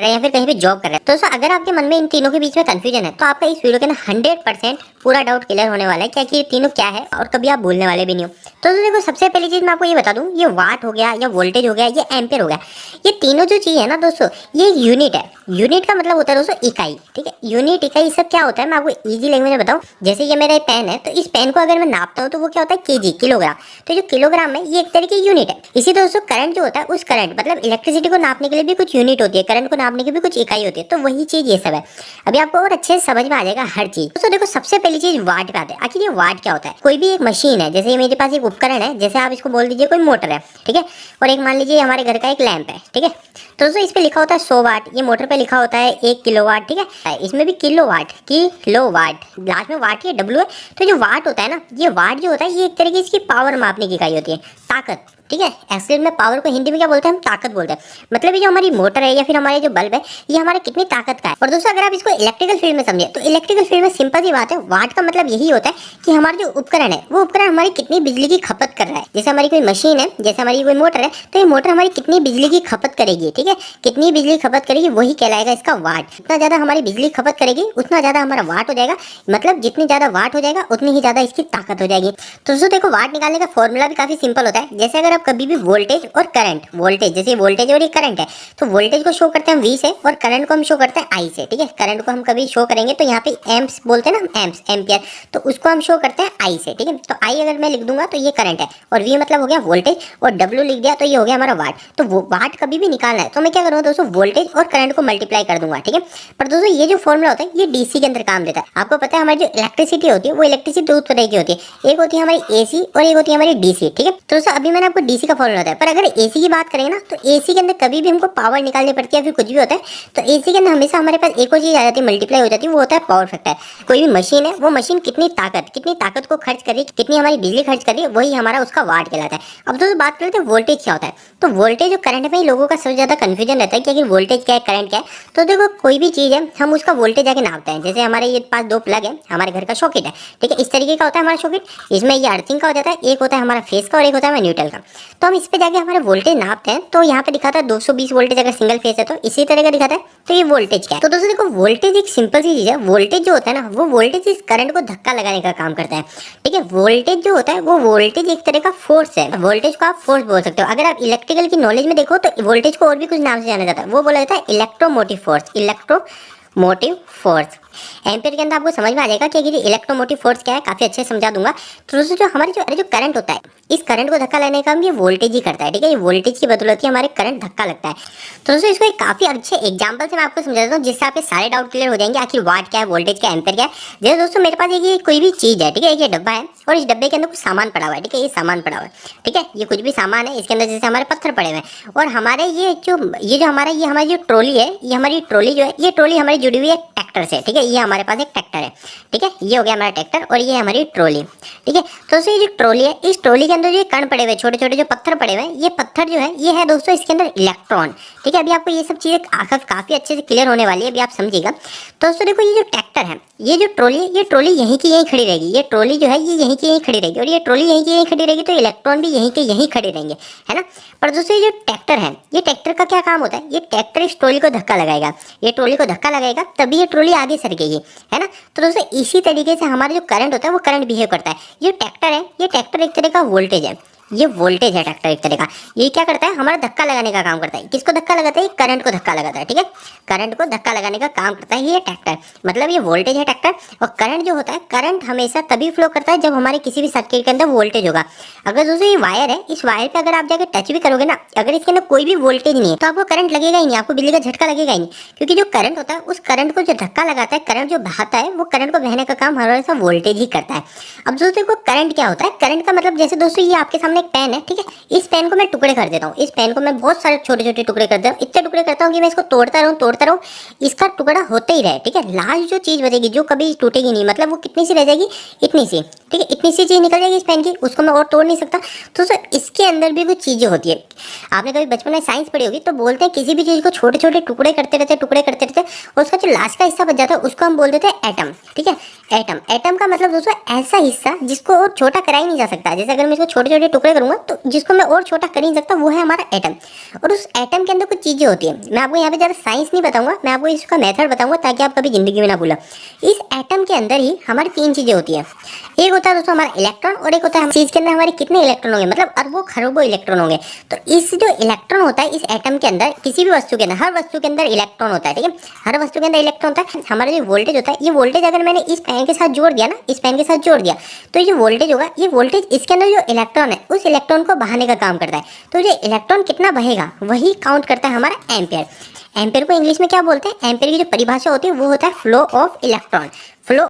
रहे हैं या फिर कहीं पे जॉब कर रहे हैं। तो दोस्तों अगर आपके मन में इन तीनों के बीच में कंफ्यूजन है तो आपका इस वीडियो के ना 100% पूरा डाउट क्लियर होने वाला है कि ये तीनों क्या है और कभी आप भूलने वाले भी नहीं हो। तो दोस्तों देखो, सबसे पहली चीज मैं आपको ये बता दूं, ये वाट हो गया या वोल्टेज हो गया या एम्पेयर हो गया, ये तीनों जो चीज है ना दोस्तों, ये यूनिट है। यूनिट का मतलब होता है दोस्तों इकाई, ठीक है। यूनिट, इकाई, सब क्या होता है मैं आपको इजी लैंग्वेज में बताऊं। जैसे ये मेरा पेन है, तो इस पेन को अगर मैं नापता हूँ तो वो क्या होता है केजी, किलोग्राम। तो जो किलोग्राम है ये एक तरह की यूनिट है। इसी दोस्तों करंट जो होता है, उस करंट मतलब इलेक्ट्रिसिटी को नापने के लिए भी कुछ यूनिट होती है, करंट को नापने की भी कुछ इकाई होती है। तो वही चीज ये सब है। अभी आपको और अच्छे से समझ में आ जाएगा हर चीज। दोस्तों देखो, सबसे पहली चीज वाट पे आते हैं। आखिर ये वाट क्या होता है? कोई भी एक मशीन है, जैसे मेरे पास एक उपकरण है, जैसे आप इसको बोल दीजिए कोई मोटर है, ठीक है, और एक मान लीजिए हमारे घर का एक लैंप है, ठीक है। तो दोस्तों इस पे लिखा होता है 100 वाट, ये मोटर पे लिखा होता है 1 किलोवाट, ठीक है। इसमें भी किलोवाट, लास्ट में वाट ये डब्ल्यू है। तो जो वाट होता है ना, ये वाट जो होता है ये एक तरह की इसकी पावर मापने की इकाई होती है, ताकत, ठीक है। एक्चुअल में पावर को हिंदी में क्या बोलते हैं? हम ताकत बोलते हैं। मतलब ये जो हमारी मोटर है या फिर हमारे जो बल्ब है, ये हमारे कितनी ताकत का है। और दोस्तों अगर आप इसको इलेक्ट्रिकल फील्ड में समझे तो इलेक्ट्रिकल फील्ड में सिंपल सी बात है, वाट का मतलब यही होता है कि हमारा जो उपकरण है, वो उपकरण हमारी कितनी बिजली की खपत कर रहा है। जैसे हमारी कोई मशीन है, जैसे हमारी कोई मोटर है, तो ये मोटर हमारी कितनी बिजली की खपत करेगी, ठीक है, कितनी बिजली खपत करेगी, वही कहलाएगा इसका वाट। जितना ज्यादा हमारी बिजली खपत करेगी उतना ज्यादा हमारा वाट हो जाएगा। मतलब जितनी ज्यादा वाट हो जाएगा उतनी ही ज्यादा इसकी ताकत हो जाएगी। तो दोस्तों देखो, वाट निकालने का फॉर्मूला भी काफी सिंपल होता है। जैसे अगर आप कभी भी वोल्टेज और करंट, वोल्टेज जैसे वोल्टेज और ये करंट है, तो वोल्टेज को शो करते हैं हम V से और करंट को हम शो करते हैं I से, ठीक है। करंट को हम कभी शो करेंगे तो यहाँ पे एम्प्स बोलते हैं ना, एम्प्स, एम्पियर, तो उसको हम शो करते हैं I से, ठीक है। तो I अगर मैं लिख दूंगा तो ये करंट है, और V मतलब हो गया वोल्टेज, और W लिख दिया तो ये हो गया हमारा वाट। तो वो वाट कभी भी निकालना है तो मैं क्या करूँगा दोस्तों, वोल्टेज और करंट को मल्टीप्लाई कर दूंगा, ठीक है। पर दोस्तों ये जो फॉर्मूला होता है ये DC के अंदर काम देता है। आपको पता है हमारी जो इलेक्ट्रिसिटी होती है वो इलेक्ट्रिसिटी दो तरह की होती है, एक होती है हमारी AC और एक होती है हमारी DC, ठीक है। तो दोस्तों अभी मैंने आपको DC का फॉर्मूला बताया, पर अगर AC की बात करेंगे ना तो AC के अंदर कभी भी हमको पावर निकालनी पड़ती है या फिर कुछ भी होता है तो AC के अंदर हमेशा हमारे पास एक और चीज आ जाती है, मल्टीप्लाई हो जाती है, वो होता है पावर फैक्टर। कोई भी मशीन है, वो मशीन कितनी ताकत को खर्च कर रही है, कितनी हमारी बिजली खर्च कर रही है, वही हमारा उसका वाट कहलाता है। अब दोस्तों बात करते हैं वोल्टेज क्या होता है। तो वोल्टेज और करंट में ही लोगों का सबसे ज्यादा कंफ्यूजन रहता है कि आखिर वोल्टेज क्या है, करंट क्या है। तो देखो, कोई भी चीज है हम उसका वोल्टेज जाके नापते हैं। जैसे हमारे ये पास दो प्लग है, हमारे घर का सॉकेट है, ठीक है, इस तरीके का होता है हमारा सॉकेट। इसमें ये अर्थिंग का हो जाता है, एक होता है हमारा फेस का और एक होता है हमारा न्यूट्रल का। तो हम इस पे जाके हमारे वोल्टेज नापते हैं, तो यहाँ पे दिखाता है 220 वोल्टेज अगर सिंगल फेस है, तो इसी तरह का दिखाता है। तो ये वोल्टेज क्या है? तो दोस्तों देखो, वोल्टेज एक सिंपल सी चीज है। वोल्टेज जो होता है ना, वो वोल्टेज इस करंट को धक्का लगाने का काम करता है, ठीक है। वोल्टेज जो होता है वो वोल्टेज एक तरह का फोर्स है। वोल्टेज को आप फोर्स बोल सकते हो। अगर आप इलेक्ट्रिकल की नॉलेज में देखो तो वोल्टेज को और भी कुछ नाम से जाना जाता है, वो बोला जाता है इलेक्ट्रोमोटिव फोर्स। एम्पियर के अंदर आपको समझ में आ जाएगा कि इलेक्ट्रोमोटिव फोर्स क्या है, काफी अच्छे समझा दूंगा। तो दोस्तों जो हमारे जो करंट होता है, इस करंट को धक्का लगने का काम ये वोल्टेज ही करता है, ठीक है। ये वोल्टेज की बदौलत ही हमारे करंट धक्का लगता है। तो दोस्तों इसको एक काफी अच्छे एग्जांपल से मैं आपको समझा देता हूँ, जिससे आपके सारे डाउट क्लियर हो जाएंगे। आखिर वाट क्या है, वोल्टेज क्या है, एम्पियर क्या है। जैसे दोस्तों मेरे पास ये कोई भी चीज है, ठीक है, ये डब्बा है और इस डब्बे के अंदर कुछ सामान पड़ा हुआ है, ठीक है, ये सामान पड़ा हुआ है, ठीक है, ये कुछ भी सामान है। इसके अंदर जैसे हमारे पत्थर पड़े हुए हैं, और हमारे ये हमारी जो ट्रॉली है, ये हमारी ट्रॉली जो है, ये ट्रॉली हमारी जुड़ी हुई है ट्रैक्टर से, ठीक है। ये हमारे पास एक ट्रैक्टर है, ठीक है, ये हो गया हमारा ट्रैक्टर और ये हमारी ट्रॉली, ठीक है। तो ये जो ट्रॉली है, इस ट्रॉली के अंदर जो कण पड़े हुए, छोटे छोटे जो पत्थर पड़े हुए हैं, ये पत्थर जो है ये है दोस्तों इसके अंदर इलेक्ट्रॉन, ठीक है। अभी आपको ये सब चीजें काफी अच्छे से क्लियर होने वाली है, अभी आप समझिएगा। तो दोस्तों देखो, ये जो ट्रैक्टर है, ये जो ट्रॉली है, ये ट्रॉली यहीं की यहीं खड़ी रहेगी। ये ट्रॉली जो है ये यहीं की यहीं खड़ी रहेगी, और ये ट्रॉली यहीं की यहीं खड़ी रहेगी, तो इलेक्ट्रॉन भी यहीं के यहीं खड़े रहेंगे, है ना। पर दोस्तों ये जो ट्रैक्टर है, ये ट्रैक्टर का क्या काम होता है? ये ट्रैक्टर इस ट्रॉली को धक्का लगाएगा, ये ट्रॉली को धक्का लगाएगा, तभी ये ट्रॉली आगे सरकेगी, है ना। तो दोस्तों इसी तरीके से हमारा जो करंट होता है वो करंट बिहेव करता है। ये ट्रैक्टर है, ये ट्रैक्टर एक तरह का वोल्टेज है, ये वोल्टेज है ट्रैक्टर एक तरह का। ये क्या करता है? हमारा धक्का लगाने का काम करता है। किसको धक्का लगाता है? करंट को धक्का लगाता है, ठीक है। करंट को धक्का लगाने का काम करता है ये ट्रैक्टर, मतलब ये वोल्टेज है ट्रैक्टर। और करंट जो होता है, करंट हमेशा तभी फ्लो करता है जब हमारे किसी भी सर्किट के अंदर वोल्टेज होगा। अगर दोस्तों ये वायर है, इस वायर पे अगर आप जाकर टच भी करोगे ना, अगर इसके अंदर कोई भी वोल्टेज नहीं है तो आपको करंट लगेगा ही नहीं, आपको बिजली का झटका लगेगा ही नहीं। क्योंकि जो करंट होता है, उस करंट को जो धक्का लगाता है, करंट जो बहाता है, वो करंट को बहने का काम हमेशा वोल्टेज ही करता है। अब दोस्तों को करंट क्या होता है? करंट का मतलब जैसे दोस्तों ये आपके सामने एक पेन है, ठीक है, इस पेन को मैं टुकड़े कर देता हूँ, इस पेन को मैं बहुत सारे छोटे छोटे टुकड़े कर देता हूँ, इतने टुकड़े करता हूँ कि मैं इसको तोड़ता रहूँ, इसका टुकड़ा होते ही रहे, ठीक है। लास्ट जो चीज बचेगी जो कभी टूटेगी नहीं, मतलब वो कितनी सी रह जाएगी, इतनी सी, ठीक है, इतनी सी चीज निकल जाएगी इस पेन की, उसको मैं और तोड़ नहीं सकता। तो सर इसके अंदर भी कुछ चीजें होती है। आपने कभी बचपन में साइंस पढ़ी होगी, तो बोलते हैं किसी भी चीज को छोटे छोटे टुकड़े करते रहते, और उसका जो लास्ट का हिस्सा बच जाता है उसको हम बोल देते हैं एटम, ठीक है। एटम का मतलब दोस्तों ऐसा हिस्सा जिसको और छोटा करा ही नहीं जा सकता। जैसे अगर मैं इसको छोटे छोटे टुकड़े करूंगा तो जिसको मैं और छोटा कर नहीं सकता वो है हमारा एटम। और उस एटम के अंदर कुछ चीज़ें होती हैं, मैं आपको यहाँ पे ज़्यादा साइंस नहीं बताऊंगा, मैं आपको इसका मेथड बताऊंगा ताकि आप कभी जिंदगी में ना भूला। इस एटम के अंदर ही हमारी 3 चीज़ें होती हैं। एक होता है दोस्तों हमारा इलेक्ट्रॉन, और एक होता है चीज़ के अंदर हमारे कितने इलेक्ट्रॉन होंगे, मतलब अरबों खरबों इलेक्ट्रॉन होंगे। तो इस जो इलेक्ट्रॉन होता है इस एटम के अंदर, किसी भी वस्तु के अंदर, हर वस्तु के अंदर इलेक्ट्रॉन होता है, ठीक है, हर वस्तु के अंदर इलेक्ट्रॉन होता है। हमारा जो वोल्टेज होता है, ये वोल्टेज अगर मैंने इस पेन के साथ जोड़ दिया ना, इस पेन के साथ जोड़ दिया, तो ये वोल्टेज होगा, ये वोल्टेज इसके अंदर जो इलेक्ट्रॉन है उस इलेक्ट्रॉन को बहाने का काम करता है। तो ये इलेक्ट्रॉन कितना बहेगा वही काउंट करता है हमारा एम्पियर। एम्पियर को इंग्लिश में क्या बोलते हैं, एम्पियर की जो परिभाषा होती है वो होता है फ्लो ऑफ इलेक्ट्रॉन।